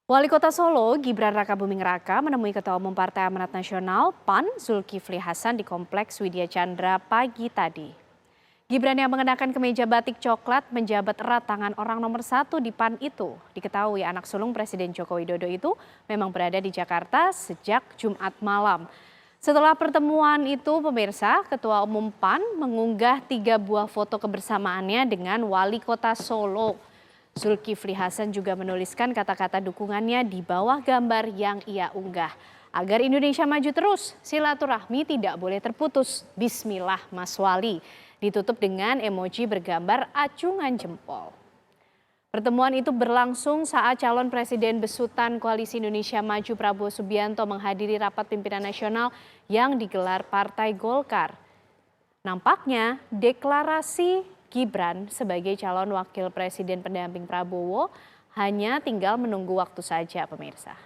Wali Kota Solo, Gibran Rakabuming Raka menemui Ketua Umum Partai Amanat Nasional PAN, Zulkifli Hasan di Kompleks Widya Chandra pagi tadi. Gibran yang mengenakan kemeja batik coklat menjabat erat tangan orang nomor satu di PAN itu. Diketahui anak sulung Presiden Joko Widodo itu memang berada di Jakarta sejak Jumat malam. Setelah pertemuan itu, pemirsa, Ketua Umum PAN mengunggah 3 buah foto kebersamaannya dengan Wali Kota Solo. Zulkifli Hasan juga menuliskan kata-kata dukungannya di bawah gambar yang ia unggah. Agar Indonesia maju terus, silaturahmi tidak boleh terputus. Bismillah Mas Wali. Ditutup dengan emoji bergambar acungan jempol. Pertemuan itu berlangsung saat calon presiden besutan Koalisi Indonesia Maju Prabowo Subianto menghadiri rapat pimpinan nasional yang digelar Partai Golkar. Nampaknya deklarasi Gibran sebagai calon wakil presiden pendamping Prabowo hanya tinggal menunggu waktu saja, pemirsa.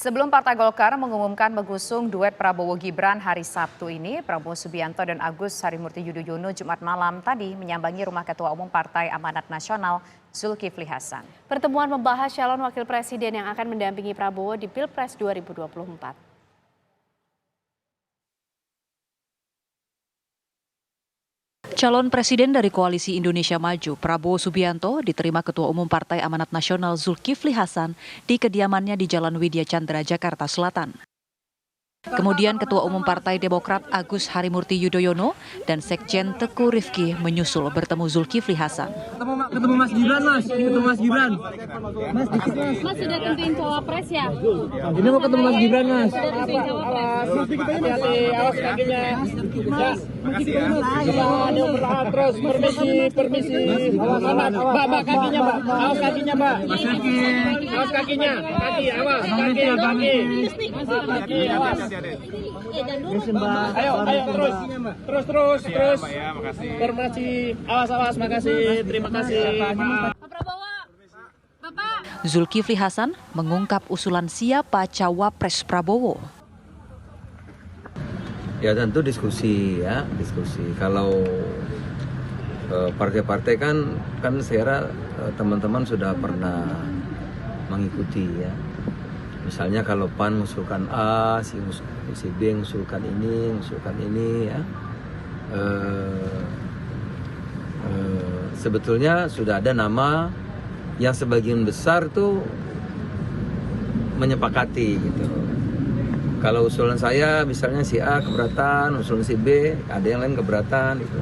Sebelum Partai Golkar mengumumkan mengusung duet Prabowo Gibran hari Sabtu ini, Prabowo Subianto dan Agus Harimurti Yudhoyono Jumat malam tadi menyambangi rumah Ketua Umum Partai Amanat Nasional Zulkifli Hasan. Pertemuan membahas calon wakil presiden yang akan mendampingi Prabowo di Pilpres 2024. Calon presiden dari Koalisi Indonesia Maju, Prabowo Subianto, diterima Ketua Umum Partai Amanat Nasional Zulkifli Hasan di kediamannya di Jalan Widya Chandra, Jakarta Selatan. Kemudian Ketua Umum Partai Demokrat Agus Harimurti Yudhoyono dan Sekjen Teguh Rifki menyusul bertemu Zulkifli Hasan. Ketemu Mas Gibran, Mas. Ketemu Mas Gibran. Mas, dikit, Mas. Mas sudah tentuin cawapres ya? Ini mau ketemu Mas Gibran, Mas. Sudah tentuin cawapres. Hati-hati, awas kakinya. Ya, ada berat terus. Permisi. Mbak, kakinya, Mbak. Awas kakinya, Mbak. Awas kakinya. Kaki, awas. Kaki. Kaki, awas. Ayo, terus. Makasih. Awas, makasih. Terima kasih. Pak Prabowo, Bapak. Zulkifli Hasan mengungkap usulan siapa cawapres Prabowo. Ya tentu diskusi. Kalau partai-partai kan saya kira teman-teman sudah pernah mengikuti ya. Misalnya kalau PAN mengusulkan A, si B mengusulkan ini ya. Sebetulnya sudah ada nama yang sebagian besar tuh menyepakati gitu. Kalau usulan saya misalnya si A keberatan, usulan si B ada yang lain keberatan gitu.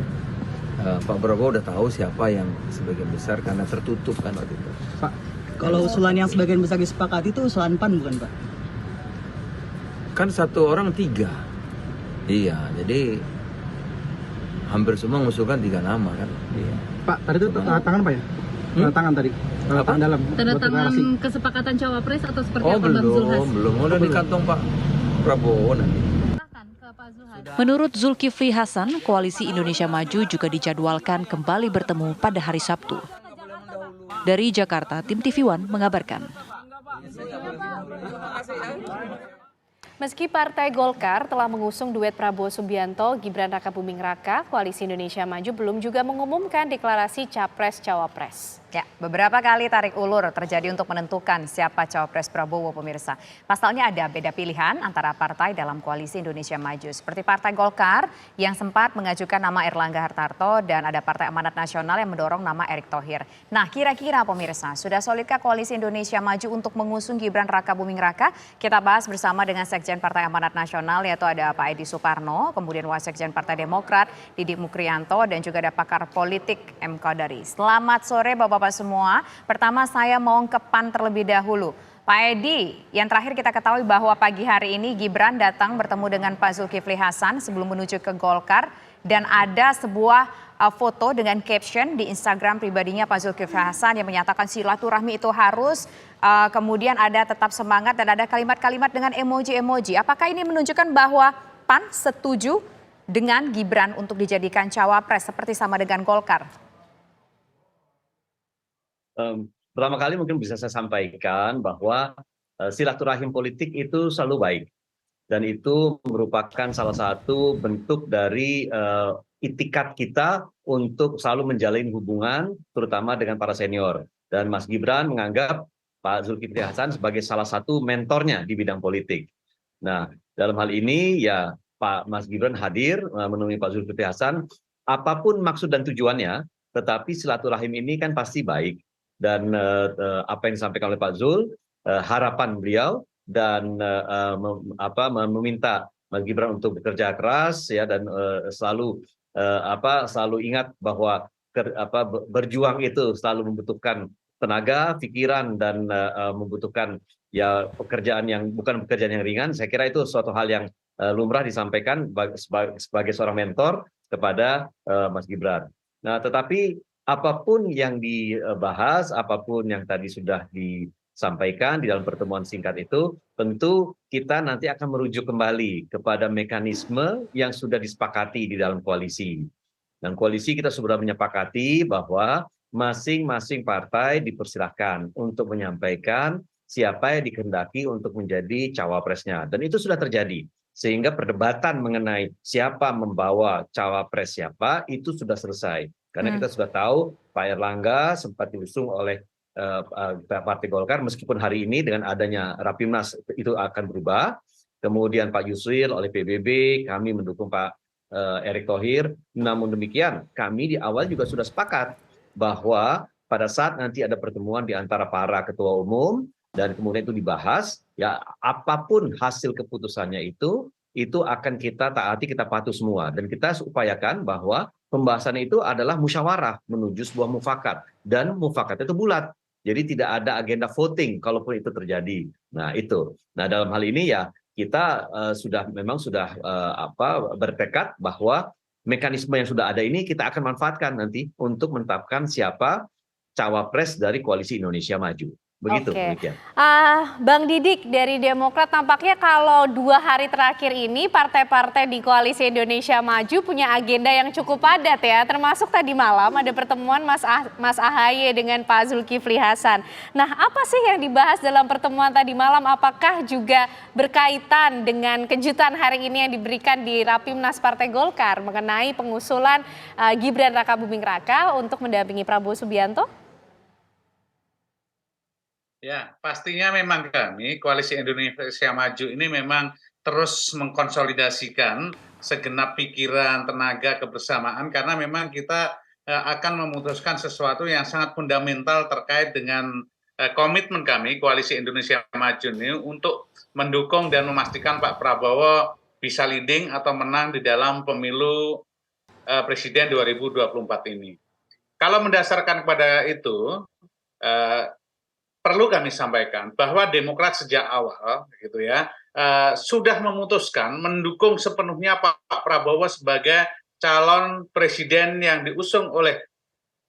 Pak Prabowo udah tahu siapa yang sebagian besar karena tertutup kan waktu itu. Pak, kalau usulan yang sebagian besar disepakati itu usulan PAN bukan Pak? Kan satu orang 3. Iya, jadi hampir semua mengusulkan 3 nama kan. Iya. Pak, tadi itu tanda tangan Pak ya? Tanda tangan tadi. Tanda tangan dalam. Tanda buat tangan deklarasi. kesepakatan cawapres atau seperti apa Bang belum. Zulhas? Udah di kantong Pak Prabowo nanti. Silahkan ke Pak Zulhas. Menurut Zulkifli Hasan, Koalisi Indonesia Maju juga dijadwalkan kembali bertemu pada hari Sabtu. Dari Jakarta, tim TV One mengabarkan. Meski Partai Golkar telah mengusung duet Prabowo Subianto, Gibran Rakabuming Raka, Koalisi Indonesia Maju belum juga mengumumkan deklarasi Capres-Cawapres. Ya, beberapa kali tarik ulur terjadi untuk menentukan siapa cawapres Prabowo, pemirsa. Pasalnya ada beda pilihan antara partai dalam Koalisi Indonesia Maju. Seperti Partai Golkar yang sempat mengajukan nama Erlangga Hartarto dan ada Partai Amanat Nasional yang mendorong nama Erick Thohir. Nah, kira-kira pemirsa, sudah solidkah Koalisi Indonesia Maju untuk mengusung Gibran Rakabuming Raka? Kita bahas bersama dengan Sekjen Partai Amanat Nasional, yaitu ada Pak Edi Suparno, kemudian Wasekjen Partai Demokrat Didi Mukrianto, dan juga ada pakar politik M. Kodari. Selamat sore Bapak-Bapak semua. Pertama saya mau ke PAN terlebih dahulu. Pak Edi, yang terakhir kita ketahui bahwa pagi hari ini Gibran datang bertemu dengan Pak Zulkifli Hasan sebelum menuju ke Golkar, dan ada sebuah foto dengan caption di Instagram pribadinya Pak Zulkifli Hasan yang menyatakan silaturahmi itu harus, kemudian ada tetap semangat dan ada kalimat-kalimat dengan emoji-emoji. Apakah ini menunjukkan bahwa PAN setuju dengan Gibran untuk dijadikan cawapres seperti sama dengan Golkar? Pertama kali mungkin bisa saya sampaikan bahwa silaturahim politik itu selalu baik. dan itu merupakan salah satu bentuk dari itikat kita untuk selalu menjalin hubungan, terutama dengan para senior. Dan Mas Gibran menganggap Pak Zulkifli Hasan sebagai salah satu mentornya di bidang politik. Nah, dalam hal ini ya Pak Mas Gibran hadir menemui Pak Zulkifli Hasan, apapun maksud dan tujuannya, tetapi silaturahim ini kan pasti baik. Dan apa yang disampaikan oleh Pak Zul, harapan beliau dan meminta Mas Gibran untuk bekerja keras ya dan selalu ingat bahwa berjuang itu selalu membutuhkan tenaga, pikiran dan membutuhkan ya pekerjaan yang bukan pekerjaan yang ringan. Saya kira itu suatu hal yang lumrah disampaikan sebagai seorang mentor kepada Mas Gibran. Nah, tetapi apapun yang dibahas, apapun yang tadi sudah disampaikan di dalam pertemuan singkat itu, tentu kita nanti akan merujuk kembali kepada mekanisme yang sudah disepakati di dalam koalisi. Dan koalisi kita sudah menyepakati bahwa masing-masing partai dipersilahkan untuk menyampaikan siapa yang dikehendaki untuk menjadi cawapresnya. Dan itu sudah terjadi. Sehingga perdebatan mengenai siapa membawa cawapres siapa itu sudah selesai. Karena kita sudah tahu Pak Erlangga sempat diusung oleh Partai Golkar, meskipun hari ini dengan adanya Rapimnas itu akan berubah. Kemudian Pak Yusril oleh PBB, kami mendukung Pak Erick Thohir. Namun demikian, kami di awal juga sudah sepakat bahwa pada saat nanti ada pertemuan di antara para ketua umum dan kemudian itu dibahas, ya apapun hasil keputusannya itu akan kita taati, kita patuh semua. Dan kita upayakan bahwa pembahasan itu adalah musyawarah menuju sebuah mufakat. Dan mufakat itu bulat. Jadi tidak ada agenda voting kalaupun itu terjadi. Nah itu. Nah dalam hal ini ya kita sudah bertekad bahwa mekanisme yang sudah ada ini kita akan manfaatkan nanti untuk menetapkan siapa cawapres dari Koalisi Indonesia Maju. Begitu. Oke. Bang Didik dari Demokrat, tampaknya kalau 2 hari terakhir ini partai-partai di Koalisi Indonesia Maju punya agenda yang cukup padat ya, termasuk tadi malam ada pertemuan Mas AHY dengan Pak Zulkifli Hasan. Nah, apa sih yang dibahas dalam pertemuan tadi malam? Apakah juga berkaitan dengan kejutan hari ini yang diberikan di Rapimnas Partai Golkar mengenai pengusulan Gibran Rakabuming Raka untuk mendampingi Prabowo Subianto? Ya, pastinya memang kami, Koalisi Indonesia Maju ini memang terus mengkonsolidasikan segenap pikiran, tenaga, kebersamaan, karena memang kita akan memutuskan sesuatu yang sangat fundamental terkait dengan komitmen kami, Koalisi Indonesia Maju ini, untuk mendukung dan memastikan Pak Prabowo bisa leading atau menang di dalam pemilu Presiden 2024 ini. Kalau mendasarkan kepada itu, perlu kami sampaikan bahwa Demokrat sejak awal gitu ya sudah memutuskan mendukung sepenuhnya Pak Prabowo sebagai calon presiden yang diusung oleh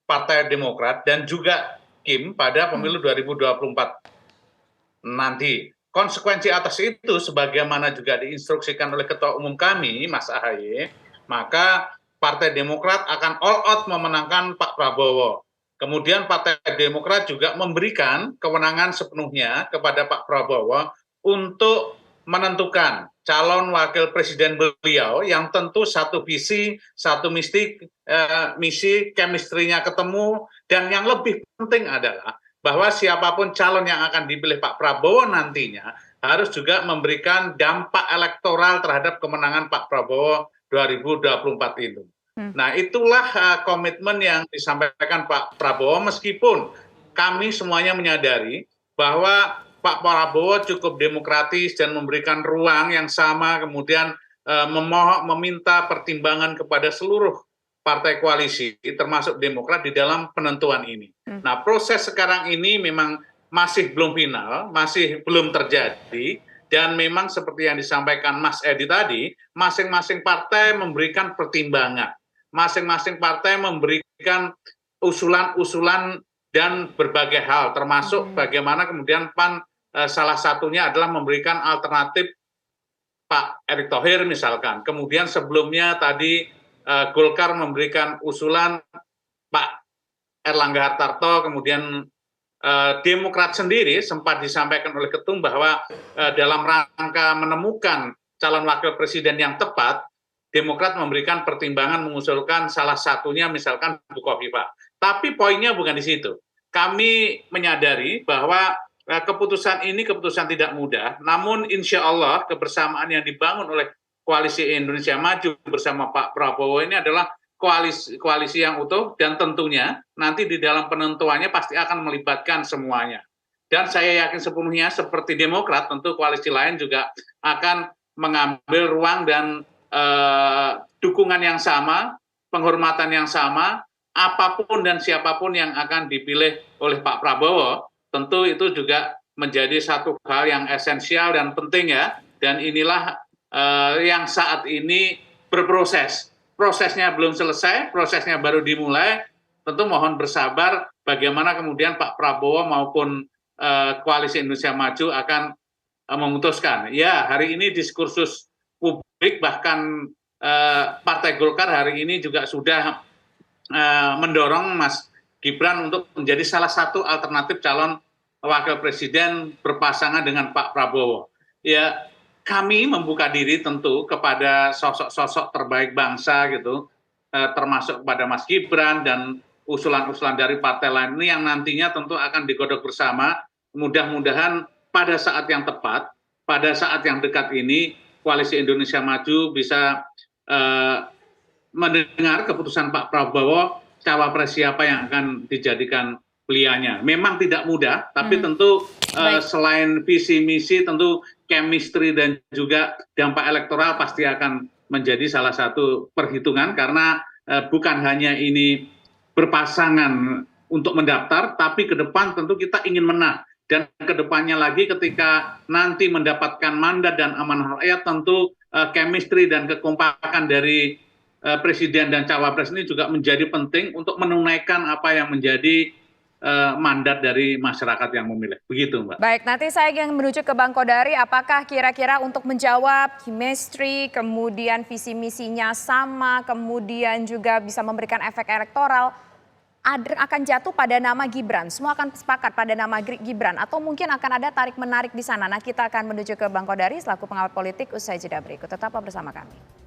Partai Demokrat dan juga Kim pada pemilu 2024 nanti. Konsekuensi atas itu sebagaimana juga diinstruksikan oleh Ketua Umum kami Mas AHY, maka Partai Demokrat akan all out memenangkan Pak Prabowo. Kemudian Partai Demokrat juga memberikan kewenangan sepenuhnya kepada Pak Prabowo untuk menentukan calon wakil presiden beliau yang tentu satu visi, satu misi, chemistry-nya ketemu, dan yang lebih penting adalah bahwa siapapun calon yang akan dipilih Pak Prabowo nantinya harus juga memberikan dampak elektoral terhadap kemenangan Pak Prabowo 2024 itu. Nah, itulah komitmen yang disampaikan Pak Prabowo, meskipun kami semuanya menyadari bahwa Pak Prabowo cukup demokratis dan memberikan ruang yang sama, kemudian meminta pertimbangan kepada seluruh partai koalisi, termasuk Demokrat di dalam penentuan ini. Nah, proses sekarang ini memang masih belum final, masih belum terjadi, dan memang seperti yang disampaikan Mas Edi tadi, masing-masing partai memberikan pertimbangan. Masing-masing partai memberikan usulan-usulan dan berbagai hal, termasuk bagaimana kemudian PAN salah satunya adalah memberikan alternatif Pak Erick Thohir misalkan. Kemudian sebelumnya tadi Golkar memberikan usulan Pak Erlangga Hartarto, kemudian Demokrat sendiri sempat disampaikan oleh Ketum bahwa dalam rangka menemukan calon wakil presiden yang tepat, Demokrat memberikan pertimbangan mengusulkan salah satunya misalkan Bu Khofifah. Tapi poinnya bukan di situ. Kami menyadari bahwa keputusan ini keputusan tidak mudah, namun insya Allah kebersamaan yang dibangun oleh Koalisi Indonesia Maju bersama Pak Prabowo ini adalah koalisi yang utuh, dan tentunya nanti di dalam penentuannya pasti akan melibatkan semuanya. Dan saya yakin sepenuhnya seperti Demokrat, tentu koalisi lain juga akan mengambil ruang dan dukungan yang sama, penghormatan yang sama, apapun dan siapapun yang akan dipilih oleh Pak Prabowo, tentu itu juga menjadi satu hal yang esensial dan penting ya. Dan inilah yang saat ini berproses. Prosesnya belum selesai, prosesnya baru dimulai. Tentu mohon bersabar bagaimana kemudian Pak Prabowo maupun Koalisi Indonesia Maju akan memutuskan. Ya, hari ini diskursus publik bahkan Partai Golkar hari ini juga sudah mendorong Mas Gibran untuk menjadi salah satu alternatif calon wakil presiden berpasangan dengan Pak Prabowo. Ya, kami membuka diri tentu kepada sosok-sosok terbaik bangsa gitu, termasuk kepada Mas Gibran dan usulan-usulan dari partai lain ini yang nantinya tentu akan digodok bersama. Mudah-mudahan pada saat yang tepat, pada saat yang dekat ini, Koalisi Indonesia Maju bisa mendengar keputusan Pak Prabowo, cawapres siapa yang akan dijadikan beliaunya. Memang tidak mudah, tapi tentu selain visi misi, tentu chemistry dan juga dampak elektoral pasti akan menjadi salah satu perhitungan, karena bukan hanya ini berpasangan untuk mendaftar, tapi ke depan tentu kita ingin menang. Dan ke depannya lagi ketika nanti mendapatkan mandat dan amanah rakyat, tentu chemistry dan kekompakan dari presiden dan cawapres ini juga menjadi penting untuk menunaikan apa yang menjadi mandat dari masyarakat yang memilih. Begitu, Mbak. Baik, nanti saya yang menuju ke Bang Kodari, apakah kira-kira untuk menjawab chemistry, kemudian visi misinya sama, kemudian juga bisa memberikan efek elektoral, akan jatuh pada nama Gibran? Semua akan sepakat pada nama Gibran atau mungkin akan ada tarik-menarik di sana? Nah, kita akan menuju ke Bang Kodari selaku pengawat politik usai jeda berikut. Tetaplah bersama kami.